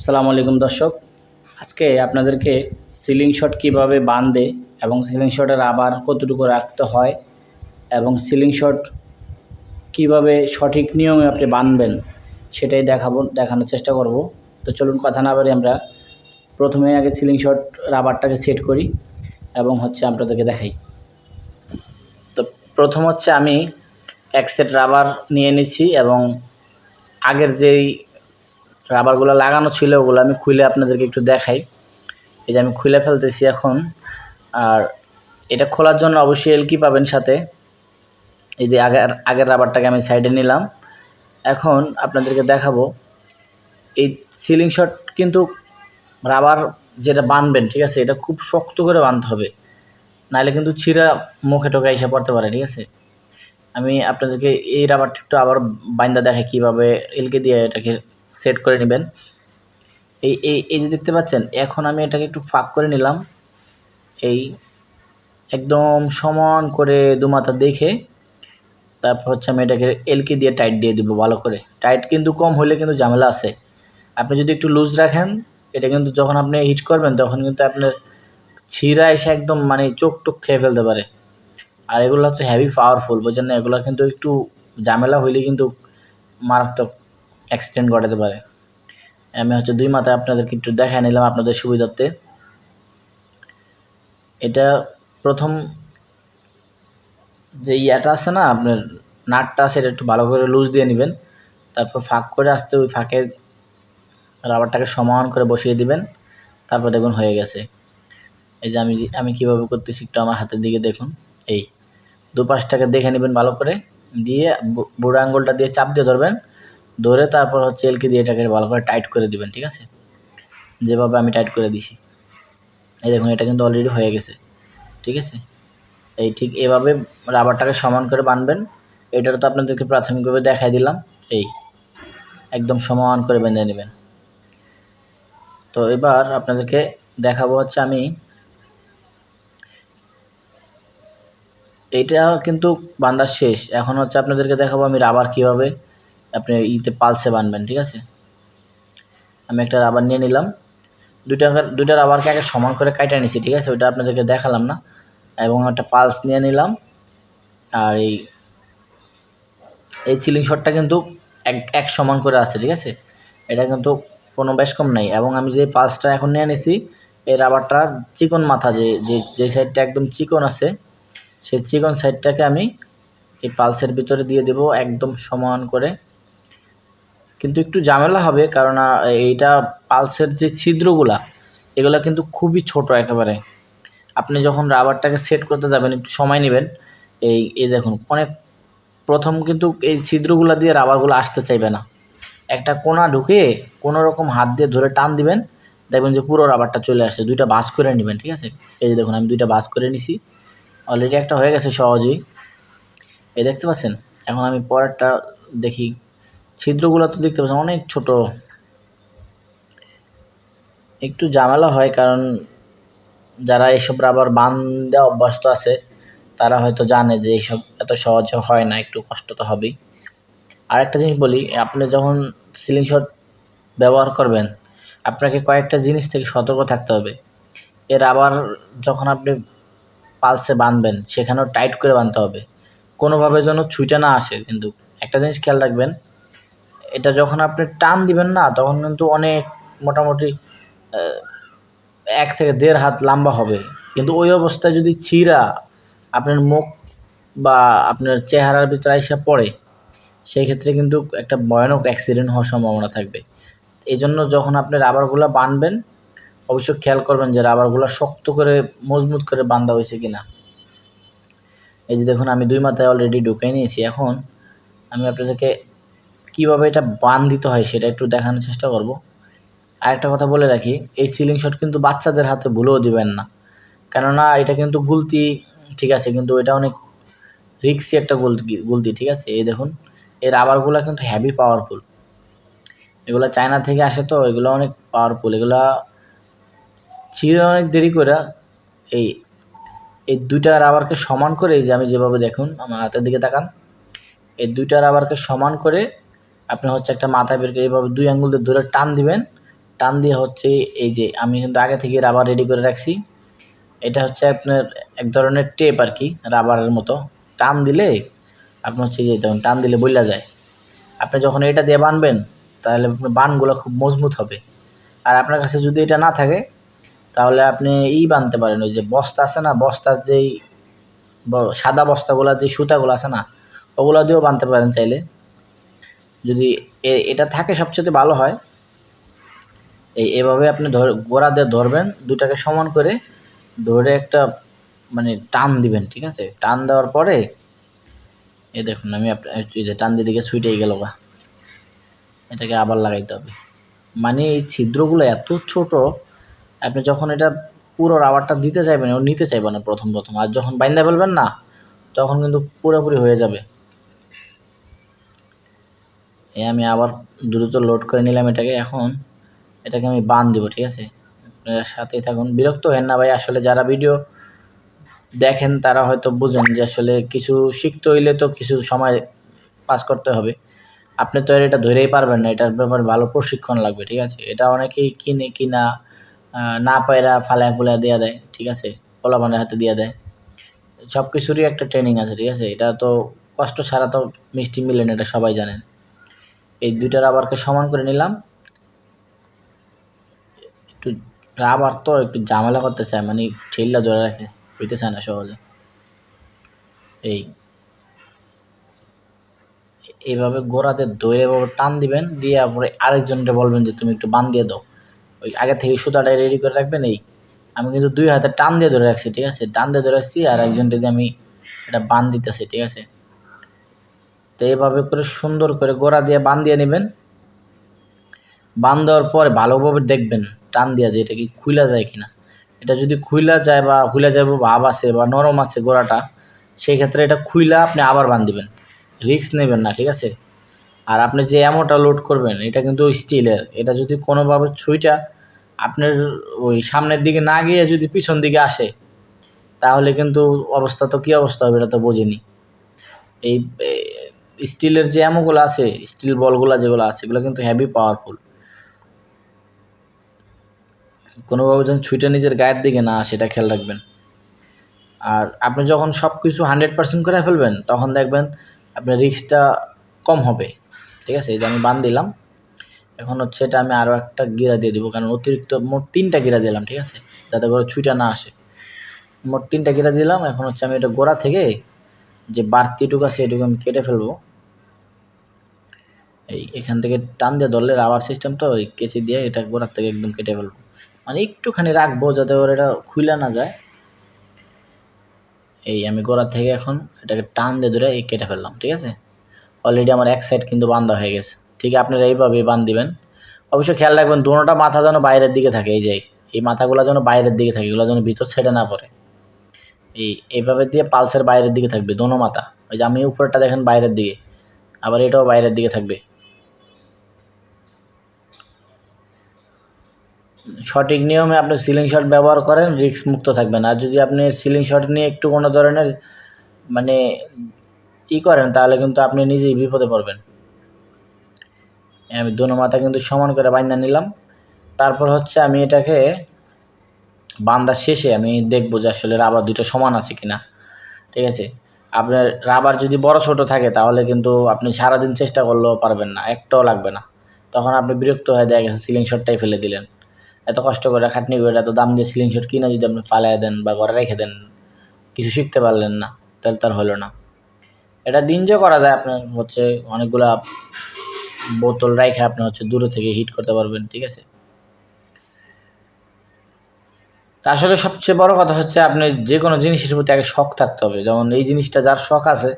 আসসালামু আলাইকুম দর্শক, আজকে আপনাদেরকে সিলিং শট কীভাবে বাঁধে এবং সিলিং শটের আবার কতটুকু রাখতে হয় এবং সিলিং শট কীভাবে সঠিক নিয়মে আপনি বাঁধবেন সেটাই দেখানোর চেষ্টা করব। তো চলুন কথা না বলে আমরা প্রথমে আগে সিলিং শট রাবারটাকে সেট করি এবং আপনাদেরকে দেখাই। তো প্রথম আমি এক সেট রাবার নিয়ে নিচ্ছি এবং আগের যেই রাবারগুলো লাগানো ছিল ওগুলো আমি খুলে আপনাদেরকে একটু দেখাই। এই যে আমি খুলে ফেলতেছি এখন। আর এটা খোলার জন্য অবশ্যই এলকি পাবেন সাথে। এই যে আগের রাবারটাকে আমি সাইডে নিলাম। এখন আপনাদেরকে দেখাবো এই সিলিং শট কিন্তু রাবার যেটা বাঁধবেন, ঠিক আছে, এটা খুব শক্ত করে বাঁধতে হবে, নাহলে কিন্তু ছিঁড়া মুখে টোকা এসে পড়তে পারে। ঠিক আছে, আমি আপনাদেরকে এই রাবারটা একটু আবার বাইন্দা দেখাই কীভাবে এলকে দিয়ে এটাকে সেট করে নেবেন। এই এই এই যে দেখতে পাচ্ছেন, এখন আমি এটাকে একটু ফাঁক করে নিলাম। এই একদম সমান করে দুমাথা দেখে তারপর আমি এটাকে এলকি দিয়ে টাইট দিয়ে দিব ভালো করে। টাইট কিন্তু কম হলে কিন্তু ঝামেলা আছে। আপনি যদি একটু লুজ রাখেন, এটা কিন্তু যখন আপনি হিট করবেন তখন কিন্তু আপনার ছিঁড়া এসে একদম চোখ টোক খেয়ে ফেলতে পারে। আর এগুলো হচ্ছে হেভি পাওয়ারফুল, বুঝছেন না? এগুলো কিন্তু একটু ঝামেলা হইলে কিন্তু মারাত্মক অ্যাক্সিডেন্ট ঘটাতে পারে। আমি দুই মাথায় আপনাদেরকে একটু দেখায় নিলাম আপনাদের সুবিধার্থে। এটা প্রথম যে ইয়াটা আছে না, আপনার নাটটা আছে, এটা একটু ভালো করে লুজ দিয়ে নেবেন। তারপর ফাঁক করে আসতে ওই ফাঁকে রাবারটাকে সমান করে বসিয়ে দিবেন। তারপর দেখুন হয়ে গেছে। এই যে আমি কীভাবে করতেছি একটু আমার হাতের দিকে দেখুন। এই দুপাশটাকে দেখে নেবেন ভালো করে, দিয়ে বুড়ো আঙ্গুলটা দিয়ে চাপ দিয়ে ধরবেন। ধরে তারপর এলকি দিয়ে এটাকে ভালো করে টাইট করে দিবেন। ঠিক আছে, যেভাবে আমি টাইট করে দিছি। এই দেখুন এটা কিন্তু অলরেডি হয়ে গেছে। ঠিক আছে, এই ঠিক এভাবে রাবারটাকে সমান করে বাঁধবেন। এটার তো আপনাদেরকে প্রাথমিকভাবে দেখাই দিলাম। এই একদম সমান করে বেঁধে নেবেন। তো এবার আপনাদেরকে দেখাবো আমি এইটা কিন্তু বাঁধা শেষ। এখন আপনাদেরকে দেখাবো আমি রাবার কীভাবে আপনি পালসে বাঁধবেন। ঠিক আছে, আমি একটা রাবার নিয়ে নিলাম। দুইটা রাবারকে আগে সমান করে কাটা নিছি। ঠিক আছে, ওইটা আপনাদেরকে দেখালাম না। এবং একটা পালস নিয়ে নিলাম। আর এই সিলিং শটটা কিন্তু এক সমান করে আছে। ঠিক আছে, এটা কিন্তু কোনো বেশ কম নাই। এবং আমি যে পালসটা এখন নিয়ে নিছি, এই রাবারটা চিকন মাথা যে সাইডটা একদম চিকন আছে, সেই চিকন সাইডটাকে আমি এই পালসের ভিতরে দিয়ে দেব একদম সমান করে। কিন্তু একটু ঝামেলা হবে, কারণ এইটা পালসের যে ছিদ্রগুলা এগুলা কিন্তু খুবই ছোট একেবারে। আপনি যখন রাবারটাকে সেট করতে যাবেন একটু সময় নেবেন। এই দেখুন অনেক প্রথম কিন্তু এই ছিদ্রগুলা দিয়ে রাবারগুলো আসতে চাইবে না। একটা কোনা ঢুকে কোনো রকম হাত দিয়ে ধরে টান দিবেন, দেখবেন যে পুরো রাবারটা চলে আসছে। দুইটা ভাঁজ করে নেবেন। ঠিক আছে, এই যে দেখুন আমি দুইটা ভাঁজ করে নিছি। অলরেডি একটা হয়ে গেছে সহজেই। এই দেখতে পাচ্ছেন। এখন আমি পরেরটা দেখি। ছিদ্রগুলো তো দেখতে পাচ্ছেন অনেক ছোট। একটু ঝামেলা হয়, কারণ যারা এসব রাবার বাঁধা অভ্যস্ত আছে তারা হয়তো জানে যে এইসব এত সহজে হয় না, একটু কষ্ট তো হবেই। আর একটা জিনিস বলি, আপনি যখন সিলিং শট ব্যবহার করবেন আপনাকে কয়েকটা জিনিস থেকে সতর্ক থাকতে হবে। এর আবার যখন আপনি পালসে বাঁধবেন সেখানেও টাইট করে বাঁধতে হবে, কোনোভাবে যেন ছুঁইটা না আসে। কিন্তু একটা জিনিস খেয়াল রাখবেন, এটা যখন আপনি টান দিবেন না তখন কিন্তু অনেক মোটামুটি 1 থেকে 1.5 হাত লম্বা হবে। কিন্তু ওই অবস্থায় যদি ছিঁড়া আপনার মুখ বা আপনার চেহারার ভিতরে এসে পড়ে, সেই ক্ষেত্রে কিন্তু একটা ভয়ানক অ্যাক্সিডেন্ট হওয়ার সম্ভাবনা থাকবে। এই জন্য যখন আপনি রাবারগুলো বাঁধবেন অবশ্যই খেয়াল করবেন যে রাবারগুলো শক্ত করে মজবুত করে বাঁধা হয়েছে কিনা। এই যে দেখুন আমি দুই মাথায় অলরেডি ঢুকিয়ে নিয়েছি। এখন আমি আপনাদেরকে কীভাবে এটা দিতে হয় সেটা একটু দেখানোর চেষ্টা করব। আরেকটা কথা বলে রাখি, এই সিলিং শট কিন্তু বাচ্চাদের হাতে ভুলেও দিবেন না, কেননা এটা কিন্তু গুলতি। ঠিক আছে, কিন্তু এটা অনেক রিক্সি একটা গুলতি। ঠিক আছে, এই দেখুন এই রাবারগুলো কিন্তু হেভি পাওয়ারফুল। এগুলো চায়না থেকে আসে, তো এগুলো অনেক পাওয়ারফুল। এগুলা ছিঁড়ে অনেক দেরি করে এই এই দুইটা রাবারকে সমান করে, এই যে আমি যেভাবে দেখুন আমার হাতের দিকে তাকান, এই দুইটা রাবারকে সমান করে আপনি একটা মাথা বের করে এইভাবে 2 আঙ্গুল দিয়ে ধরে টান দিবেন। টান দিয়ে হচ্ছে এই যে আমি কিন্তু আগে থেকে রাবার রেডি করে রাখছি। এটা হচ্ছে আপনার এক ধরনের টেপ আর কি, রাবারের মতো। টান দিলে আপনি হচ্ছে যে তখন টান দিলে বইলা যায়। আপনি যখন এটা দিয়ে বানবেন তাহলে আপনার বানগুলো খুব মজবুত হবে। আর আপনার কাছে যদি এটা না থাকে তাহলে আপনি বানতে পারেন, ওই যে বস্তা আছে না, বস্তার যেই সাদা বস্তাগুলোর যে সুতাগুলো আছে না, ওগুলো দিয়েও বানতে পারেন চাইলে। যদি এটা থাকে সবচেয়ে ভালো হয়। এভাবে আপনি গোড়া দিয়ে ধরবেন, দুটাকে সমান করে ধরে একটা মানে টান দিবেন, ঠিক আছে? টান দেওয়ার পরে দেখুন আমি যে টান দিয়ে দিকে ছুটেই গেল গা, এটাকে আবার লাগাইতে হবে। মানে এই ছিদ্রগুলো এত ছোট, আপনি যখন এটা পুরো রাবারটা দিতে চাইবেন ও নিতে চাইবেন না প্রথম, আর যখন বাইন্দা ফেলবেন না তখন কিন্তু পুরোপুরি হয়ে যাবে। আমি আবার দ্রুত লোড করে নিলাম এটাকে। এখন এটাকে আমি বান দিব, ঠিক আছে? আপনারা সাথেই থাকুন, বিরক্ত হেন না ভাই। আসলে যারা ভিডিও দেখেন তারা হয়তো বুঝেন যে আসলে কিছু শিখতে হইলে তো কিছু সময় পাস করতে হবে। আপনি তো আর এটা ধরেই পারবেন না, এটার ব্যাপারে ভালো প্রশিক্ষণ লাগবে, ঠিক আছে? এটা অনেকেই কিনা না পায়রা ফালায় ফুলায় দেওয়া দেয়, ঠিক আছে? পোলাপানের হাতে দিয়ে দেয়। সব কিছুরই একটা ট্রেনিং আছে, ঠিক আছে? এটা তো কষ্ট ছাড়া তো মিষ্টি মিলে না, এটা সবাই জানেন। এই দুইটা রাবারকে সমান করে নিলাম। একটু রাবার তো একটু ঝামেলা করতে চায়, মানে ঠেল্লা ধরে রাখে, হইতে চায় না সহজে। এইভাবে গোড়াতে ধরে এভাবে টান দিবেন, দিয়ে পরে আরেকজনকে বলবেন যে তুমি একটু বান দিয়ে দাও। ওই আগে থেকে সুতাটা রেডি করে রাখবেন। আমি কিন্তু 2 হাতে টান দিয়ে ধরে রাখছি, ঠিক আছে? টান দিয়ে ধরে রাখছি আর একজনকে দিয়ে আমি এটা বান দিতেছি, ঠিক আছে? তো এইভাবে করে সুন্দর করে গোড়া দিয়ে বান দিয়ে নেবেন। বান দেওয়ার পরে ভালোভাবে দেখবেন টান দিয়া যে এটা কি খুইলা যায় কিনা। এটা যদি খুইলা যায় বা খুইলা যায় ভাব আছে বা নরম আছে গোড়াটা, সেই ক্ষেত্রে এটা খুইলা আপনি আবার বান দিবেন, রিস্ক নেবেন না, ঠিক আছে? আর আপনি যে অ্যামোটা লোড করবেন এটা কিন্তু স্টিলের। এটা যদি কোনোভাবে ছুঁইটা আপনার ওই সামনের দিকে না গিয়ে যদি পিছন দিকে আসে তাহলে কিন্তু অবস্থা তো কী অবস্থা হবে এটা তো বোঝেনি। এই স্টিলের যে অ্যামোগুলো আছে, স্টিল বলগুলো যেগুলো আছে, এগুলো কিন্তু হেভি পাওয়ারফুল। কোনোভাবে যেন ছুঁইটা নিজের গায়ের দিকে না সেটা খেয়াল রাখবেন। আর আপনি যখন সব কিছু 100% করে ফেলবেন তখন দেখবেন আপনার রিস্কটা কম হবে, ঠিক আছে? এই যে আমি বান দিলাম। এখন হচ্ছে এটা আমি আরও একটা গিরা দিয়ে দিব, কারণ অতিরিক্ত মোট 3টা গিরা দিলাম, ঠিক আছে? যাতে করে ছুঁইটা না আসে। মোট 3টা গিরা দিলাম। এখন হচ্ছে আমি এটা গোড়া থেকে যে বাড়তিটুকু আছে এটুকু আমি কেটে ফেলবো। এখান থেকে টান দিয়ে ধরলে রাবার সিস্টেম তো, ওই কেচি দিয়ে এটা গোড়ার থেকে একদম কেটে ফেলবো। মানে একটুখানি রাখবো যাতে করে এটা খুইলা না যায়। আমি গোড়া থেকে এখন এটাকে টান দিয়ে ধরে কেটে ফেললাম, ঠিক আছে? অলরেডি আমার এক সাইড কিন্তু বান্ধা হয়ে গেছে। ঠিক আপনারা এইভাবেই বান দিবেন। অবশ্যই খেয়াল রাখবেন দোনোটা মাথা যেন বাইরের দিকে থাকে। এই মাথাগুলো যেন বাইরের দিকে থাকে, এগুলো যেন ভিতর সাইডে না পড়ে। এইভাবে দিয়ে পালসের বাইরের দিকে থাকবে দোনো মাথা। ওই যে আমি উপরেরটা দেখেন বাইরের দিকে, আবার এটাও বাইরের দিকে থাকবে। সঠিক নিয়মে আপনি সিলিং শট ব্যবহার করেন, রিস্ক মুক্ত থাকবেন। আর যদি আপনি সিলিং শট নিয়ে একটু কোনো ধরনের মানে করেন তাহলে কিন্তু আপনি নিজেই বিপদে পড়বেন। আমি দোনো মাথা কিন্তু সমান করে বাইন্ধা নিলাম। তারপর হচ্ছে আমি এটাকে বান্ধার শেষে আমি দেখবো যে আসলে রাবার দুটো সমান আছে কিনা, ঠিক আছে? আপনার রাবার যদি বড় ছোট থাকে তাহলে কিন্তু আপনি সারাদিন চেষ্টা করলেও পারবেন না, একটাও লাগবে না। তখন আপনি বিরক্ত হয়ে দেখা গেছে সিলিং শটটাই ফেলে দিলেন। এত কষ্ট করে খাটনি করে এত দাম দিয়ে সিলিং শট কিনে যদি আপনি ফালাইয়া দেন বা ঘরে রেখে দেন, কিছু শিখতে পারলেন না, তাহলে তার হলো না। এটা দিন যে করা যায়, আপনার হচ্ছে অনেকগুলা বোতল রাইখে আপনি হচ্ছে দূরে থেকে হিট করতে পারবেন, ঠিক আছে? তা আসলে সবচেয়ে বড় কথা হচ্ছে আপনি যে কোনো জিনিসের প্রতি আগে শখ থাকতে হবে। যেমন এই জিনিসটা যার শখ আছে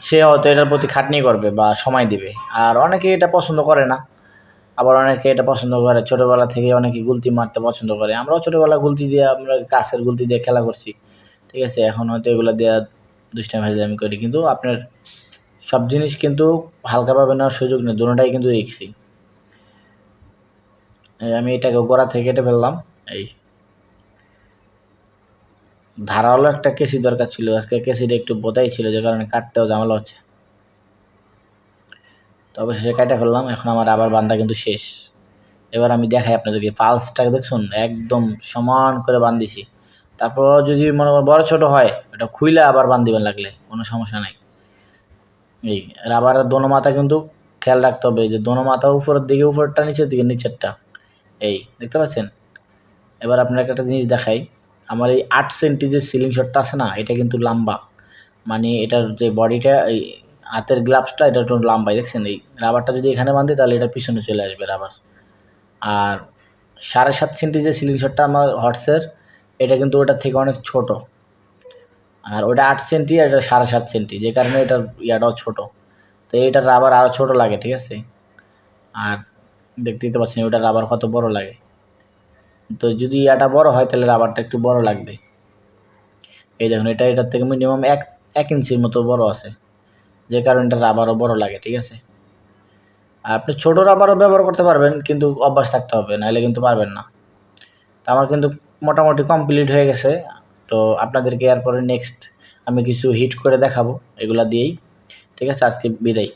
সে হয়তো এটার প্রতি খাটনি করবে বা সময় দিবে। আর অনেকে এটা পছন্দ করে না, আবার অনেকে এটা পছন্দ করে। ছোটোবেলা থেকে অনেকে গুলতি মারতে পছন্দ করে। আমরাও ছোটোবেলা গুলতি দিয়ে, আমরা কাছের গুলতি দিয়ে খেলা করছি, ঠিক আছে? এখন হয়তো এগুলো দিয়ে দুষ্টামি ফাজলামি করি। কিন্তু আপনার সব জিনিস কিন্তু হালকাভাবে নেওয়ার সুযোগ নেই, দুটোটাই কিন্তু রিস্কি। আমি এটাকে গোড়া থেকে কেটে ফেললাম। ধারালো একটা কেসি দরকার ছিল, আজকে কেসিটা একটু বোতাই ছিল যে কারণে কাটতেও ঝামেলা হচ্ছে। তো অবশেষে কেটে ফেললাম। এখন আমার আবার বান্ধা কিন্তু শেষ। এবার আমি দেখাই আপনাদেরকে, পালসটা দেখুন একদম সমান করে বান্ধিছি। তারপর যদি মনে করেন বড় ছোট হয় এটা খুইলে আবার বান্ধিবেন লাগলে কোনো সমস্যা নাই। এই রাবারের দোনো মাথা কিন্তু খেয়াল রাখতে হবে যে দোনো মাথা উপরের দিকে উপরেরটা, নিচের দিকে নিচেরটা। এই দেখতে পাচ্ছেন। এবার আপনাকে একটা জিনিস দেখাই, আমার এই 8 সেন্টি যে সিলিং শটটা আছে না, এটা কিন্তু লম্বা, মানে এটার যে বডিটা, এই হাতের গ্লাভসটা এটা একটু লম্বাই, দেখছেন। এই রাবারটা যদি এখানে বাঁধি তাহলে এটা পিছনে চলে আসবে রাবার। আর 7.5 সেন্টি যে সিলিং শটটা আমার হর্সের, এটা কিন্তু ওটার থেকে অনেক ছোট। আর ওটা 8 সেন্টি আর এটা 7.5 সেন্টি, যে কারণে এটার ইয়াটাও ছোট। তো এইটার রাবার আরও ছোট লাগে, ঠিক আছে। আর দেখতেই তো পাচ্ছেন ওটার রাবার কত বড় লাগে। তো যদি ইয়াটা বড় হয় তাহলে রাবারটা একটু বড় লাগবে। এই দেখুন এটার থেকে মিনিমাম 1 ইঞ্চির মতো বড় আছে, যে কারণে এটা রাবারও বড় লাগে, ঠিক আছে। আর আপনি ছোটো রাবারও ব্যবহার করতে পারবেন, কিন্তু অভ্যাস থাকতে হবে, নাহলে কিন্তু পারবেন না। তো আমার কিন্তু মোটামুটি কমপ্লিট হয়ে গেছে। তো আপনাদেরকে এরপরে নেক্সট আমি কিছু হিট করে দেখাবো এগুলা দিয়েই, ঠিক আছে। আজকে বিদায়।